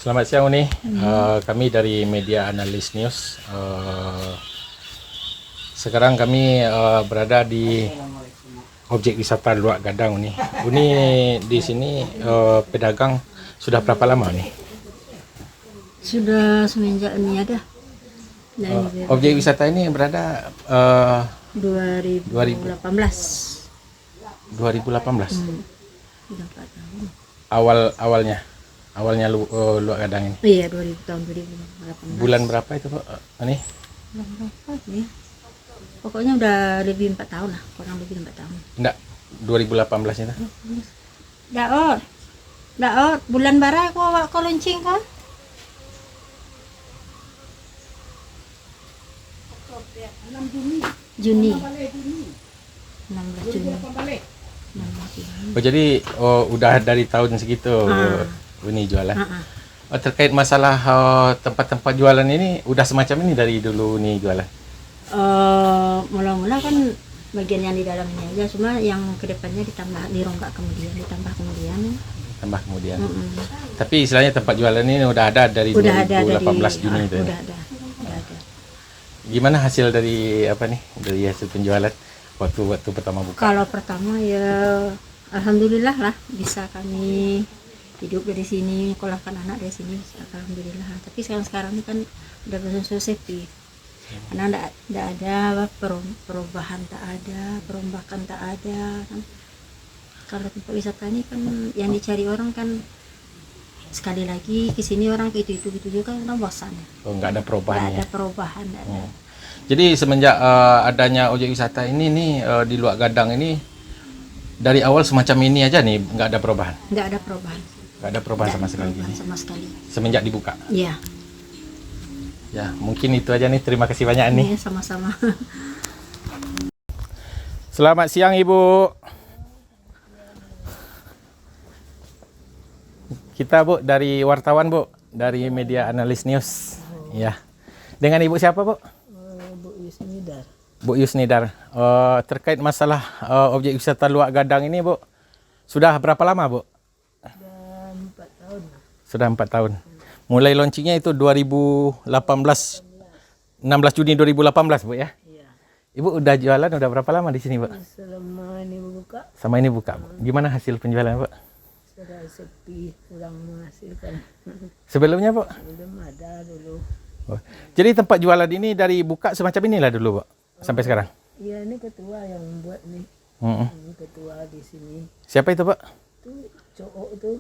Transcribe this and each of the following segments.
Selamat siang Uni. Kami dari Media Analis News. Sekarang kami berada di objek wisata Luak Gadang Uni. Uni di sini pedagang sudah berapa lama nih? Sudah semenjak ini ada. Objek wisata ini berada 2018. 2018. Sudah 4 tahun. Awalnya Luak Gadang ini. Iya, tahun 2018. Bulan berapa itu Pak? Ini? Bulan berapa nih? Pokoknya udah lebih 4 tahun lah, kurang lebih 4 tahun. Enggak, 2018 itu. Daot, bulan bara ko launching kan? Juni. 16 Juni. 16 Juni. Oh, jadi udah dari tahun segitu Uni jualan. Terkait masalah tempat-tempat jualan ini udah semacam ini dari dulu nih jualan. Mula-mula kan bagian yang di dalam ini aja, cuma yang kedepannya dirombak kemudian, ditambah kemudian. Tapi istilahnya tempat jualan ini udah ada dari Udah 2018 Juni itu. Udah ada. Gimana hasil dari dari hasil penjualan waktu pertama buka? Kalau pertama ya alhamdulillah lah bisa kami hidup dari sini, sekolahkan anak dari sini, alhamdulillah. Tapi sekarang ini kan udah benar-benar sepi. Karena enggak ada perubahan, tak ada perombakan, tak ada kan. Kalau tempat wisata ini kan yang dicari orang kan sekali lagi ke sini orang itu juga kan bosan. Oh, nggak ada perubahan. Nggak ada perubahan, nggak ada. Jadi semenjak adanya objek wisata ini nih di Luak Gadang ini dari awal semacam ini aja nih, nggak ada perubahan. Nggak ada perubahan. Nggak ada perubahan sama sekali. Sama sekali. Semenjak dibuka. Iya. Ya, mungkin itu aja nih. Terima kasih banyak nih. Iya, sama-sama. Selamat siang Ibu. Kita Bu dari wartawan Bu, dari Media Analis News. Ya. Dengan Ibu siapa Bu? Bu Yusnidar. Bu Yusnidar. Terkait masalah objek wisata Luak Gadang ini Bu, sudah berapa lama Bu? Sudah 4 tahun. Sudah 4 tahun. Mulai launchingnya itu 2018, 16 Juni 2018 Bu ya? Iya. Ibu udah jualan udah berapa lama di sini Bu? Selama ini buka, Sama ini buka Bu. Gimana hasil penjualan Bu? sudah sepi, kurang menghasilkan. Sebelumnya Bu? Belum ada dulu. Oh. Jadi tempat jualan ini dari buka semacam inilah dulu Bu? Sampai sekarang? Iya, ini ketua yang buat nih. Ini ketua di sini. Siapa itu Pak? Itu cowok tuh.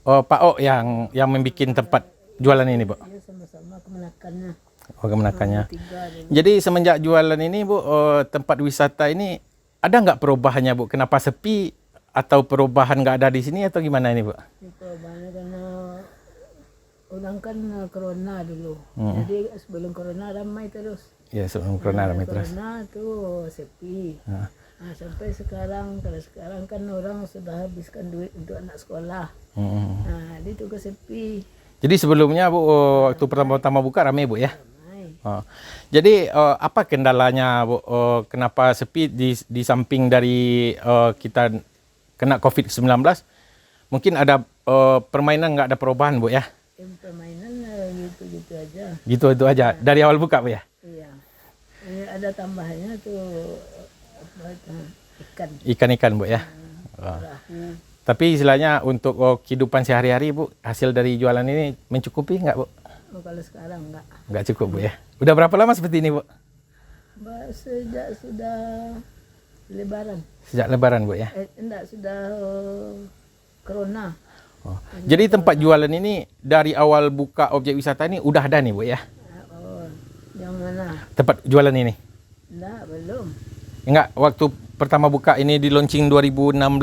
Oh Pak O yang membuat tempat jualan ini Bu? Dia sama-sama kemenakannya. Oh kemenakannya. 3 dulu. Jadi semenjak jualan ini Bu, tempat wisata ini ada nggak perubahannya Bu? Kenapa sepi? Atau perubahan nggak ada di sini atau gimana ini Bu? Itu banyak karena orang kan corona dulu. Jadi sebelum corona ramai terus. Ya sebelum corona ramai terus. Corona tuh sepi. Nah, sampai sekarang, kalau sekarang kan orang sudah habiskan duit untuk anak sekolah. Nah, itu ke sepi. Jadi sebelumnya Bu, waktu pertama-tama buka ramai Bu ya? Ramai. Jadi apa kendalanya Bu? Kenapa sepi di samping dari kita kena COVID-19? Mungkin ada permainan nggak ada perubahan Bu ya? Permainan gitu-gitu aja. Gitu aja dari awal buka Bu ya? Iya. Ini ada tambahannya tuh ikan. Ikan-ikan Bu ya? Perahu. Tapi istilahnya untuk kehidupan sehari-hari Bu, hasil dari jualan ini mencukupi nggak Bu? Kalau sekarang enggak. Nggak cukup Bu ya? Udah berapa lama seperti ini Bu? Sejak sudah Lebaran. Sejak Lebaran Bu ya? Enggak, sudah corona. Oh. Jadi tempat jualan ini dari awal buka objek wisata ini udah ada nih Bu ya? Oh, yang mana? Tempat jualan ini? Enggak, belum. Enggak, waktu pertama buka ini di launching 2018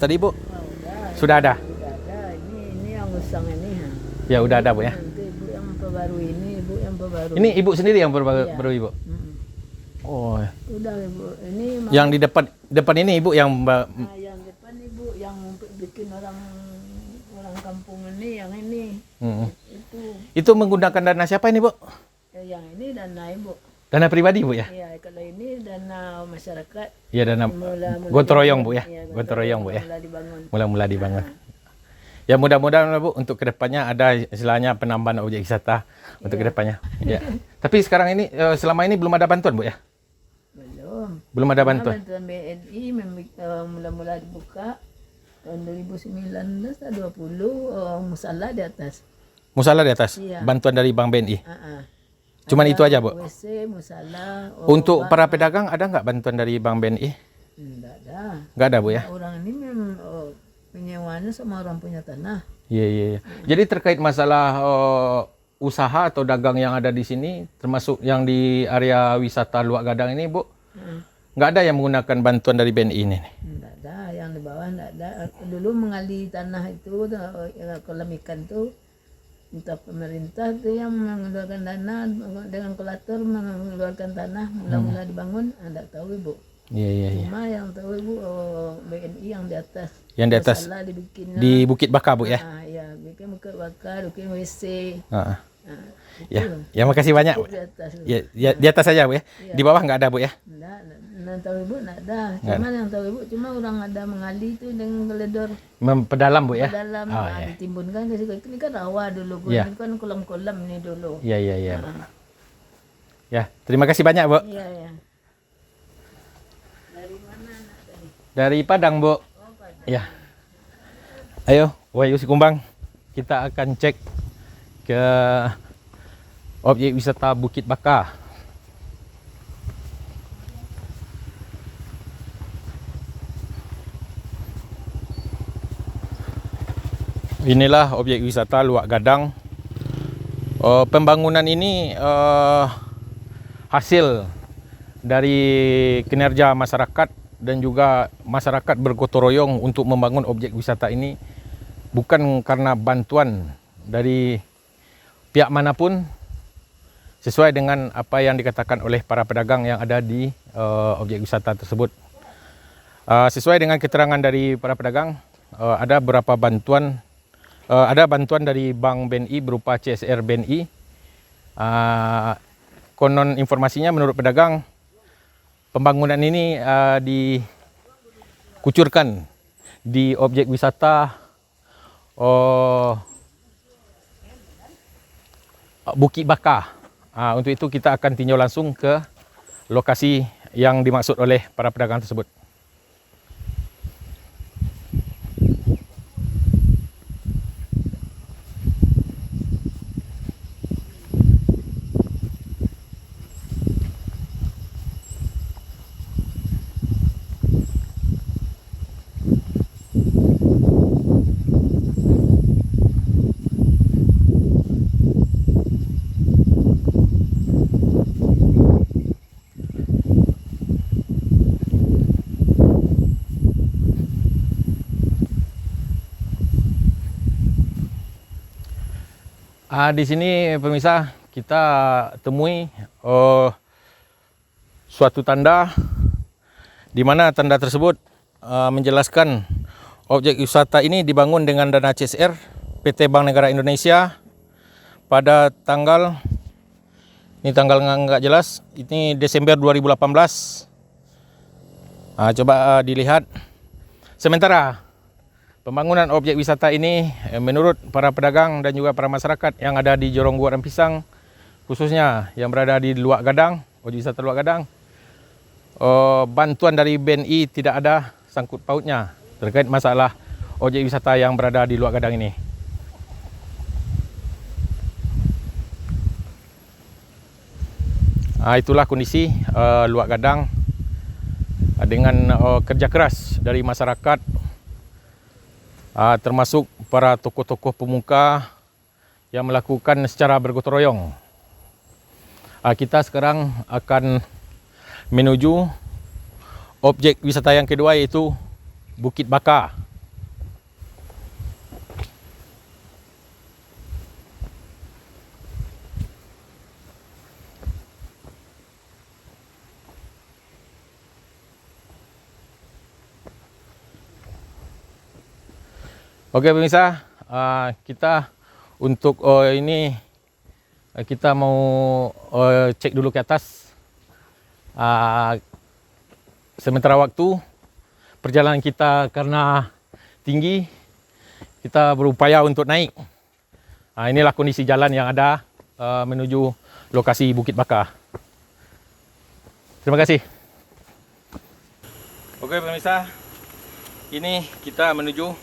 tadi Bu? Oh, udah. Sudah ada? Sudah ada. Ini yang usang ini. Ya udah ada Bu ya? Nanti ibu yang perbaru ini, ibu yang perbaru. Ini Ibu sendiri yang Iya. baru Ibu? Oh, Udah ibu. Ini yang di depan ini Ibu yang yang depan ibu yang bikin orang kampung ini, yang ini. Itu menggunakan dana siapa ini Bu? Yang ini dana ibu. Dana pribadi Bu ya? Iya, kalau ini dana masyarakat. Iya dana Mula gotong royong Bu ya? Iya, Gotong royong Bu ya? Mula dibangun. Mula-mula dibangun. Ya mudah-mudahan Bu untuk kedepannya ada istilahnya penambahan objek wisata untuk kedepannya. Ya. Tapi sekarang ini selama ini belum ada bantuan Bu ya? Belum. Belum ada bantuan. Bantuan BNI mula-mula dibuka tahun 2019 atau 20 musala di atas. Musala di atas. Iya. Bantuan dari Bank BNI. Cuman Ada itu aja Bu. WC, musala. Untuk para pedagang ada nggak bantuan dari Bank BNI? Enggak ada. Nggak ada Bu ya? Orang ini memang penyewanya sama orang punya tanah. Iya, iya, iya. Jadi terkait masalah usaha atau dagang yang ada di sini, termasuk yang di area wisata Luak Gadang ini, Bu, nggak ada yang menggunakan bantuan dari BNI ini? Enggak ada, yang di bawah enggak ada. Dulu mengali tanah itu, kolam ikan tuh, minta pemerintah tuh yang mengeluarkan dana dengan kolator mengeluarkan tanah mula-mula dibangun, enggak tahu Ibu. Iya, iya, iya. Cuma yang tahu Ibu BNI yang di atas. Yang di atas. Masalah dibikin Di Bukit Baka, Bu ya? ya, bikin bukit bakar, bikin WC. Ah, ah. Nah, Ya, itu. ya makasih banyak. Bu. Di atas. Ya, ya, di atas saja Bu ya? Iya. Di bawah nggak ada Bu ya? Enggak tahu Ibu enggak ada. Cuma yang tahu Ibu cuma orang ada mengali itu dengan geledor Mempedalam Bu ya? ke dalam Oh, iya. ditimbunkan ke situ. Ini kan rawa dulu, Bu. Iya. Ini kan kolam-kolam ini dulu. Iya, iya, iya. Bu. Ya, terima kasih banyak Bu. Iya, ya. Dari Padang Bu. Ya. Ayo, Wahyu Sikumbang. Kita akan cek ke objek wisata Bukit Baka. Inilah objek wisata Luak Gadang. Pembangunan ini hasil dari kinerja masyarakat dan juga masyarakat bergotong royong untuk membangun objek wisata ini, bukan karena bantuan dari pihak manapun, sesuai dengan apa yang dikatakan oleh para pedagang yang ada di objek wisata tersebut. Sesuai dengan keterangan dari para pedagang, ada beberapa bantuan. Ada bantuan dari Bank BNI berupa CSR BNI. Konon informasinya menurut pedagang, pembangunan ini dikucurkan di objek wisata Bukit Baka. Untuk itu kita akan tinjau langsung ke lokasi yang dimaksud oleh para pedagang tersebut. Di sini pemirsa kita temui suatu tanda di mana tanda tersebut menjelaskan objek wisata ini dibangun dengan dana CSR PT Bank Negara Indonesia pada tanggal, ini tanggal nggak jelas, ini Desember 2018. Coba dilihat. Sementara pembangunan objek wisata ini menurut para pedagang dan juga para masyarakat yang ada di Jorong Gua dan Pisang, khususnya yang berada di Luak Gadang, objek wisata Luak Gadang, bantuan dari BNI tidak ada sangkut pautnya terkait masalah objek wisata yang berada di Luak Gadang ini. Itulah kondisi Luak Gadang dengan kerja keras dari masyarakat, termasuk para tokoh-tokoh pemuka yang melakukan secara bergotong royong. Kita sekarang akan menuju objek wisata yang kedua, yaitu Bukit Baka. Oke pemirsa, kita untuk ini kita mau cek dulu ke atas. Sementara waktu perjalanan kita karena tinggi, kita berupaya untuk naik. Inilah kondisi jalan yang ada menuju lokasi Bukit Baka. Terima kasih. Oke pemirsa, ini kita menuju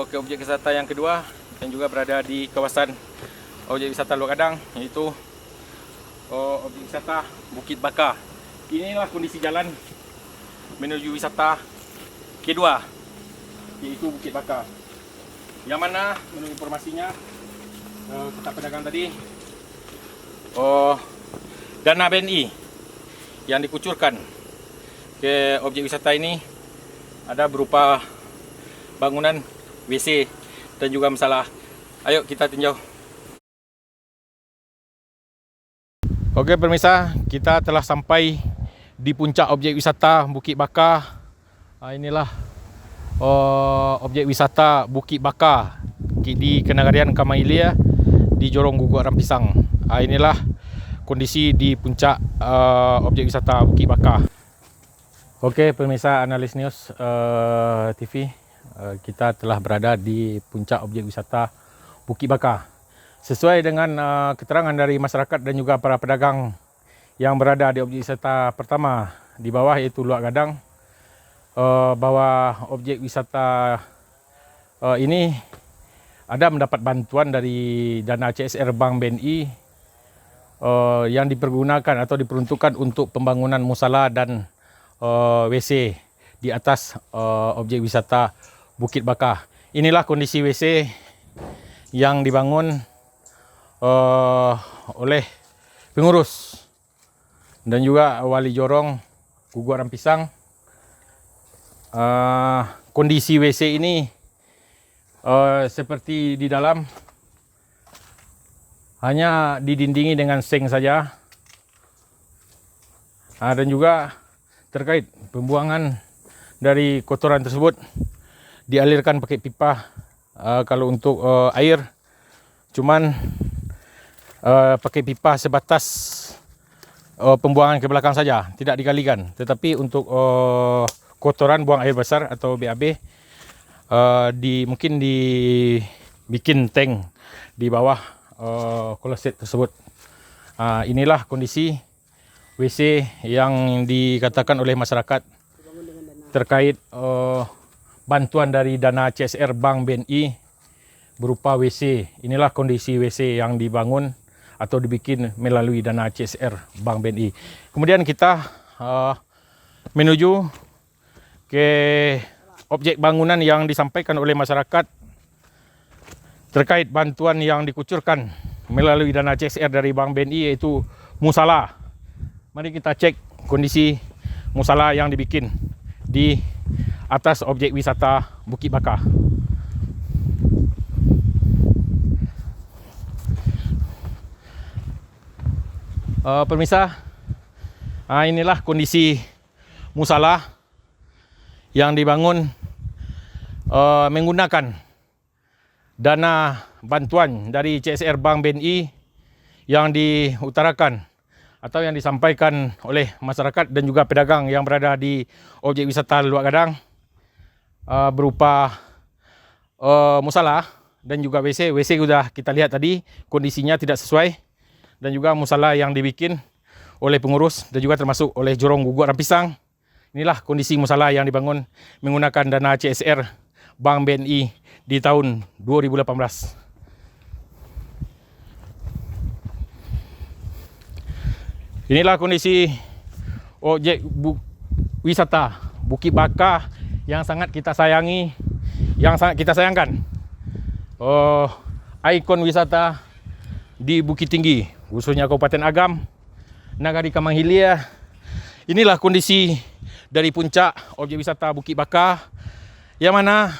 ke objek wisata yang kedua yang juga berada di kawasan objek wisata Luar Gadang, yaitu objek wisata Bukit Baka. Inilah kondisi jalan menuju wisata kedua, yaitu Bukit Baka. Yang mana menurut informasinya kata pedagang tadi, dana BNI yang dikucurkan ke objek wisata ini ada berupa bangunan WC dan juga masalah. Ayo kita tinjau. Oke pemirsa, kita telah sampai di puncak objek wisata Bukit Baka. Inilah objek wisata Bukit Baka di Kenagarian Kamailia di Jorong Guguk Rampisang. Inilah kondisi di puncak objek wisata Bukit Baka. Oke pemirsa Analis News TV, kita telah berada di puncak objek wisata Bukit Baka. Sesuai dengan keterangan dari masyarakat dan juga para pedagang yang berada di objek wisata pertama di bawah, yaitu Luar Gadang, bahwa objek wisata ini ada mendapat bantuan dari dana CSR Bank BNI yang dipergunakan atau diperuntukkan untuk pembangunan musala dan WC di atas objek wisata Bukit Baka. Inilah kondisi WC yang dibangun oleh pengurus dan juga wali Jorong Guguk Rampisang. Kondisi WC ini seperti di dalam, hanya didindingi dengan seng saja. Dan juga terkait pembuangan dari kotoran tersebut dialirkan pakai pipa. Kalau untuk air cuman pakai pipa sebatas pembuangan ke belakang saja, tidak dikalikan. Tetapi untuk kotoran buang air besar atau BAB mungkin dibikin tank di bawah kloset tersebut. Inilah kondisi WC yang dikatakan oleh masyarakat terkait bantuan dari dana CSR Bank BNI berupa WC. Inilah kondisi WC yang dibangun atau dibikin melalui dana CSR Bank BNI. Kemudian kita menuju ke objek bangunan yang disampaikan oleh masyarakat terkait bantuan yang dikucurkan melalui dana CSR dari Bank BNI, yaitu musala. Mari kita cek kondisi musala yang dibikin di atas objek wisata Bukit Baka. Pemirsa, inilah kondisi musala yang dibangun menggunakan dana bantuan dari CSR Bank BNI yang diutarakan atau yang disampaikan oleh masyarakat dan juga pedagang yang berada di objek wisata Luar Gadang, berupa musala dan juga WC. WC sudah kita lihat tadi, kondisinya tidak sesuai, dan juga musala yang dibikin oleh pengurus dan juga termasuk oleh Jorong Guguk Rampisang. Inilah kondisi musala yang dibangun menggunakan dana CSR Bank BNI di tahun 2018. Inilah kondisi objek wisata Bukit Baka yang sangat kita sayangi, yang sangat kita sayangkan. Ikon wisata di Bukit Tinggi, khususnya Kabupaten Agam, Nagari Kamailia. Inilah kondisi dari puncak objek wisata Bukit Baka, yang mana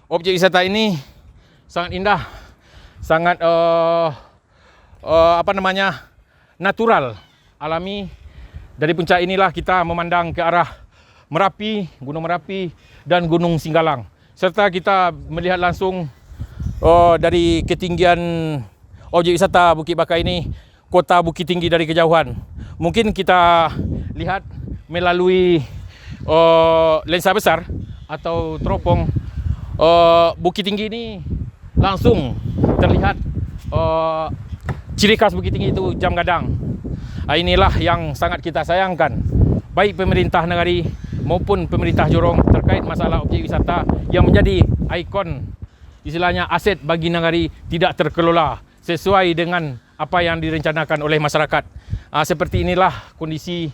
objek wisata ini sangat indah, sangat natural, alami. Dari puncak inilah kita memandang ke arah Merapi, Gunung Merapi dan Gunung Singgalang, serta kita melihat langsung dari ketinggian objek wisata Bukit Baka ini kota Bukit Tinggi dari kejauhan. Mungkin kita lihat melalui lensa besar atau teropong Bukit Tinggi ini langsung terlihat ciri khas Bukit Tinggi itu jam gadang. Inilah yang sangat kita sayangkan, baik pemerintah negari maupun pemerintah Jorong terkait masalah objek wisata yang menjadi ikon, istilahnya aset bagi negari, tidak terkelola sesuai dengan apa yang direncanakan oleh masyarakat. Seperti inilah kondisi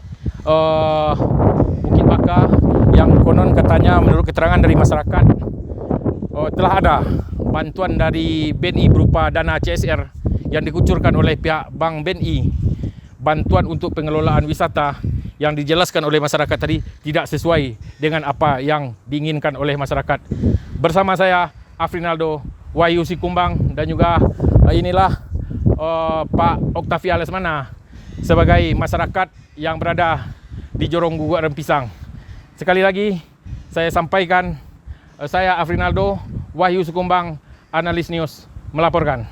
Bukit Baka yang konon katanya menurut keterangan dari masyarakat telah ada bantuan dari BNI berupa dana CSR yang dikucurkan oleh pihak Bank BNI. Bantuan untuk pengelolaan wisata yang dijelaskan oleh masyarakat tadi tidak sesuai dengan apa yang diinginkan oleh masyarakat. Bersama saya Afrinaldo, Wahyu Sikumbang, dan juga inilah Pak Oktavia Lesmana sebagai masyarakat yang berada di Jorong Guguk Rempisang. Sekali lagi saya sampaikan, saya Afrinaldo, Wahyu Sikumbang, Analis News melaporkan.